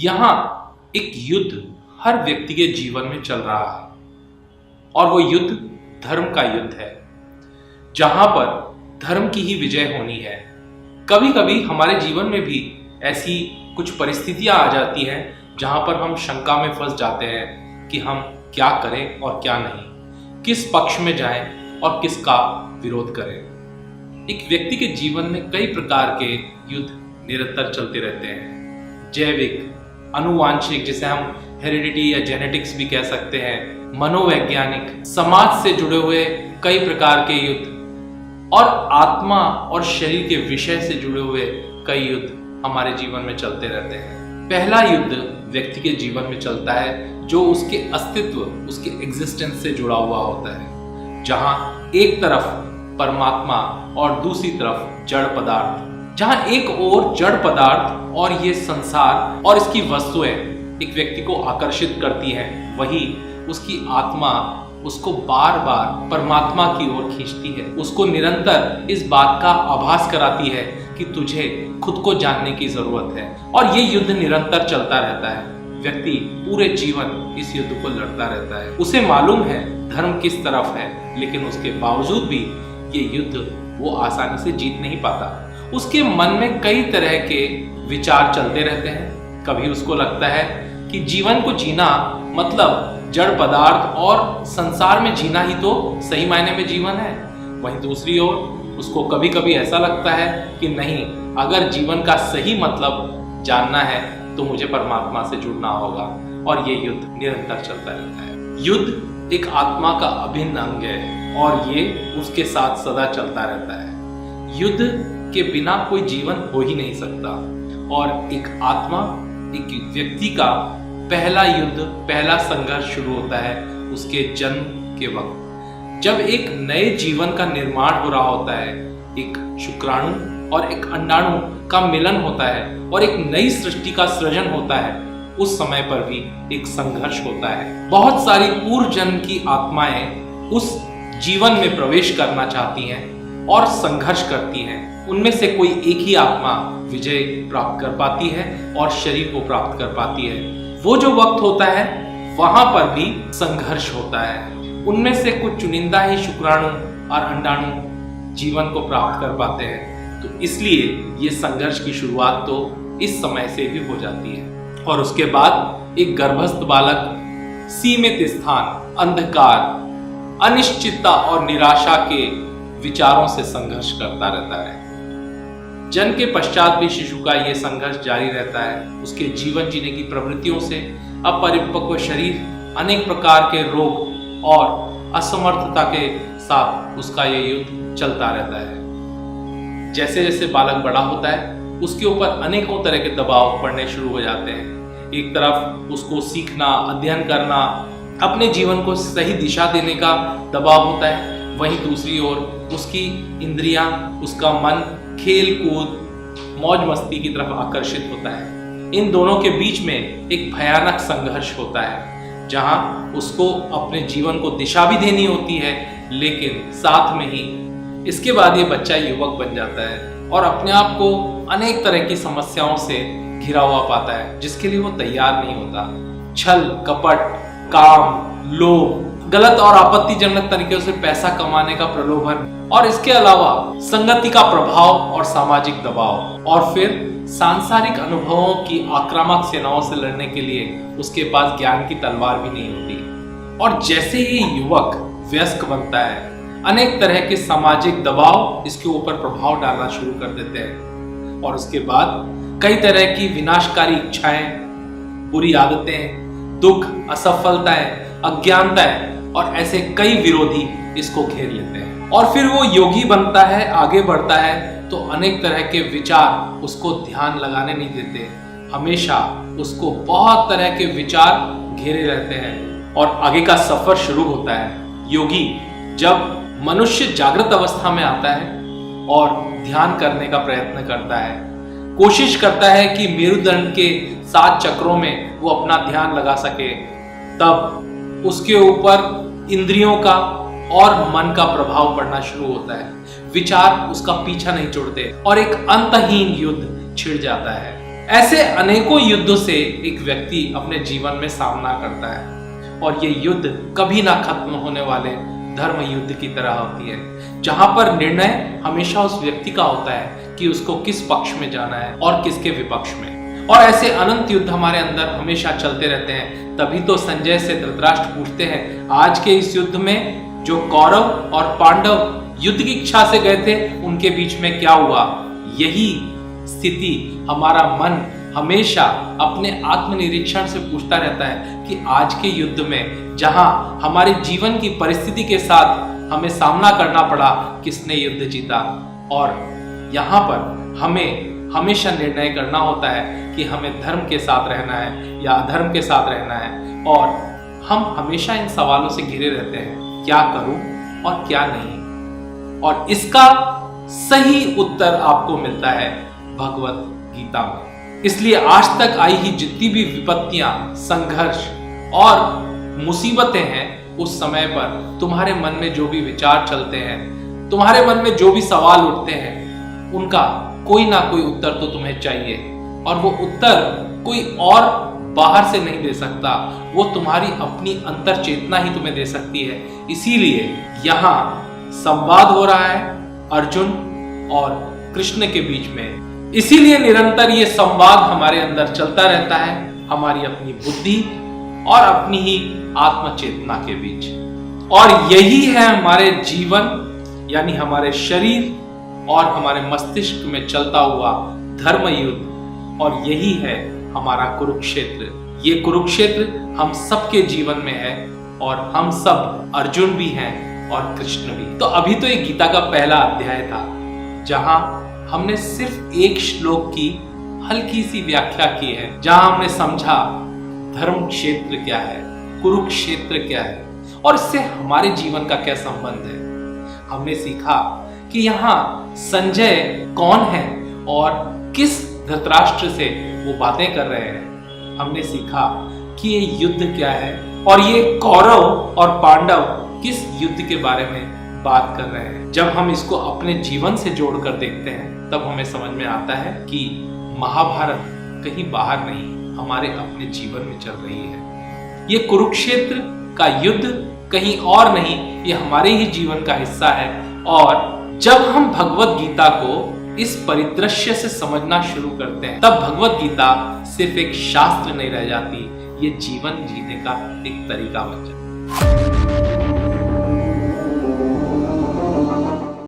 यहाँ एक युद्ध हर व्यक्ति के जीवन में चल रहा है और वो युद्ध धर्म का युद्ध है, जहां पर धर्म की ही विजय होनी है। कभी कभी हमारे जीवन में भी ऐसी कुछ परिस्थितियां आ जाती हैं जहां पर हम शंका में फंस जाते हैं कि हम क्या करें और क्या नहीं, किस पक्ष में जाएं और किसका विरोध करें। एक व्यक्ति के जीवन में कई प्रकार के युद्ध निरंतर चलते रहते हैं। जैविक, अनुवांशिक, जिसे हम हेरिडिटी या जेनेटिक्स भी कह सकते हैं, मनोवैज्ञानिक, समाज से जुड़े हुए कई प्रकार के युद्ध और आत्मा और शरीर के विषय से जुड़े हुए कई युद्ध हमारे जीवन में चलते रहते हैं। पहला युद्ध व्यक्ति के जीवन में चलता है जो उसके अस्तित्व, उसके एग्जिस्टेंस से जुड़ा हुआ होता है, जहां एक तरफ परमात्मा और दूसरी तरफ जड़ पदार्थ। जहां एक ओर जड़ पदार्थ और ये संसार और इसकी वस्तुएं एक व्यक्ति को आकर्षित करती हैं, वही उसकी आत्मा उसको बार बार परमात्मा की ओर खींचती है, उसको निरंतर इस बात का आभास कराती है कि तुझे खुद को जानने की जरूरत है। और ये युद्ध निरंतर चलता रहता है। व्यक्ति पूरे जीवन इस युद्ध को लड़ता रहता है। उसे मालूम है धर्म किस तरफ है, लेकिन उसके बावजूद भी ये युद्ध वो आसानी से जीत नहीं पाता। उसके मन में कई तरह के विचार चलते रहते हैं। कभी उसको लगता है कि जीवन को जीना मतलब जड़ पदार्थ और संसार में जीना ही तो सही मायने में जीवन है। वहीं दूसरी ओर उसको कभी कभी ऐसा लगता है कि नहीं, अगर जीवन का सही मतलब जानना है तो मुझे परमात्मा से जुड़ना होगा। और ये युद्ध निरंतर चलता रहता है। युद्ध एक आत्मा का अभिन्न अंग है और ये उसके साथ सदा चलता रहता है। युद्ध के बिना कोई जीवन हो ही नहीं सकता। और एक आत्मा, एक व्यक्ति का पहला युद्ध, पहला संघर्ष शुरू होता है उसके जन्म के वक्त, जब एक नए जीवन का निर्माण हो रहा होता है। एक शुक्राणु और एक अंडाणु का मिलन होता है और एक नई सृष्टि का सृजन होता है। उस समय पर भी एक संघर्ष होता है। बहुत सारी पूर्व जन्म की आत्माएं उस जीवन में प्रवेश करना चाहती हैं और संघर्ष करती हैं। उनमें से कोई एक ही आत्मा विजय प्राप्त कर पाती है और शरीर को प्राप्त कर पाती है। वो जो वक्त होता है वहां पर भी संघर्ष होता है। उनमें से कुछ चुनिंदा ही शुक्राणु और अंडाणु जीवन को प्राप्त कर पाते हैं। तो इसलिए ये संघर्ष की शुरुआत तो इस समय से भी हो जाती है। और उसके बाद एक गर्भस्थ बालक सीमित स्थान, अंधकार, अनिश्चितता और निराशा के विचारों से संघर्ष करता रहता है। जन्म के पश्चात भी शिशु का यह संघर्ष जारी रहता है। उसके जीवन जीने की प्रवृत्तियों से अपरिपक्व शरीर, अनेक प्रकार के रोग और असमर्थता के साथ उसका यह युद्ध चलता रहता है। जैसे जैसे बालक बड़ा होता है उसके ऊपर अनेकों तरह के दबाव पड़ने शुरू हो जाते हैं। एक तरफ उसको सीखना, अध्ययन करना, अपने जीवन को सही दिशा देने का दबाव होता है। वहीं दूसरी ओर उसकी इंद्रियां, उसका मन खेल कूद, मौज मस्ती की तरफ आकर्षित होता है। इन दोनों के बीच में एक भयानक संघर्ष होता है जहां उसको अपने जीवन को दिशा भी देनी होती है, लेकिन साथ में ही इसके बाद ये बच्चा युवक बन जाता है और अपने आप को अनेक तरह की समस्याओं से घिरा हुआ पाता है जिसके लिए वो तैयार नहीं होता। छल, कपट, काम, लोभ, गलत और आपत्तिजनक तरीके से पैसा कमाने का प्रलोभन और इसके अलावा संगति का प्रभाव और सामाजिक दबाव, और फिर सांसारिक अनुभवों की आक्रामक सेनाओं से लड़ने के लिए उसके पास ज्ञान की तलवार भी नहीं होती। और जैसे ही युवक वयस्क बनता है, अनेक तरह के सामाजिक दबाव इसके ऊपर प्रभाव डालना शुरू कर देते हैं और उसके बाद कई तरह की विनाशकारी इच्छाएं, बुरी आदतें, दुख, असफलताएं, अज्ञानताएं और ऐसे कई विरोधी इसको घेर लेते हैं। और फिर वो योगी बनता है, आगे बढ़ता है तो अनेक तरह के विचार उसको ध्यान लगाने नहीं देते। हमेशा उसको बहुत तरह के विचार घेरे रहते हैं और आगे का सफर शुरू होता है। योगी जब मनुष्य जागृत अवस्था में आता है और ध्यान करने का प्रयत्न करता है, कोशिश करता है कि मेरुदंड के 7 चक्रों में वो अपना ध्यान लगा सके, तब उसके ऊपर इंद्रियों का और मन का प्रभाव पड़ना शुरू होता है। विचार उसका पीछा नहीं छोड़ते और एक अंतहीन युद्ध छिड़ जाता है। ऐसे अनेकों युद्धों से एक व्यक्ति अपने जीवन में सामना करता है और ये युद्ध कभी ना खत्म होने वाले धर्म युद्ध की तरह होती है, जहां पर निर्णय हमेशा उस व्यक्ति का होता है कि उसको किस पक्ष में जाना है और किसके विपक्ष में। और ऐसे अनंत युद्ध हमारे अंदर हमेशा चलते रहते हैं। तभी तो संजय से धृतराष्ट्र पूछते हैं, आज के इस युद्ध में जो कौरव और पांडव युद्ध की इच्छा से गए थे उनके बीच में क्या हुआ। यही स्थिति हमारा मन हमेशा अपने आत्मनिरीक्षण से पूछता रहता है कि आज के युद्ध में जहां हमारे जीवन की परिस्थिति के साथ हमें सामना करना पड़ा, किसने युद्ध जीता। और यहाँ पर हमें हमेशा निर्णय करना होता है कि हमें धर्म के साथ रहना है या अधर्म के साथ रहना है। और हम हमेशा इन सवालों से घिरे रहते हैं, क्या करूं और क्या नहीं। और इसका सही उत्तर आपको मिलता है भगवत गीता में। इसलिए आज तक आई ही जितनी भी विपत्तियां, संघर्ष और मुसीबतें हैं, उस समय पर तुम्हारे मन में जो भी विचार चलते हैं, तुम्हारे मन में जो भी सवाल उठते हैं, उनका कोई ना कोई उत्तर तो तुम्हें चाहिए। और वो उत्तर कोई और बाहर से नहीं दे सकता, वो तुम्हारी अपनी अंतर चेतना ही तुम्हें दे सकती है। इसीलिए यहाँ संवाद हो रहा है अर्जुन और कृष्ण के बीच में। इसीलिए निरंतर ये संवाद हमारे अंदर चलता रहता है, हमारी अपनी बुद्धि और अपनी ही आत्म चेतना के बीच। और यही है हमारे जीवन यानी हमारे शरीर और हमारे मस्तिष्क में चलता हुआ धर्म युद्ध। और यही है हमारा कुरुक्षेत्र। ये कुरुक्षेत्र हम सबके जीवन में है और हम सब अर्जुन भी हैं और कृष्ण भी। तो अभी तो ये गीता का पहला अध्याय था, जहां हमने सिर्फ एक श्लोक की हल्की सी व्याख्या की है, जहां हमने समझा धर्म क्षेत्र क्या है, कुरुक्षेत्र क्या है और इससे हमारे जीवन का क्या संबंध है। हमने सीखा कि यहाँ संजय कौन है और किस धृतराष्ट्र से वो बातें कर रहे हैं। हमने सीखा कि ये युद्ध क्या है और ये कौरव और पांडव किस युद्ध के बारे में बात कर रहे हैं। जब हम इसको अपने जीवन से जोड़कर देखते हैं तब हमें समझ में आता है कि महाभारत कहीं बाहर नहीं, हमारे अपने जीवन में चल रही है। ये कुरुक्षेत्र का युद्ध कहीं और नहीं, ये हमारे ही जीवन का हिस्सा है। और जब हम भगवत गीता को इस परिदृश्य से समझना शुरू करते हैं, तब भगवत गीता सिर्फ एक शास्त्र नहीं रह जाती, ये जीवन जीने का एक तरीका बन जाता है।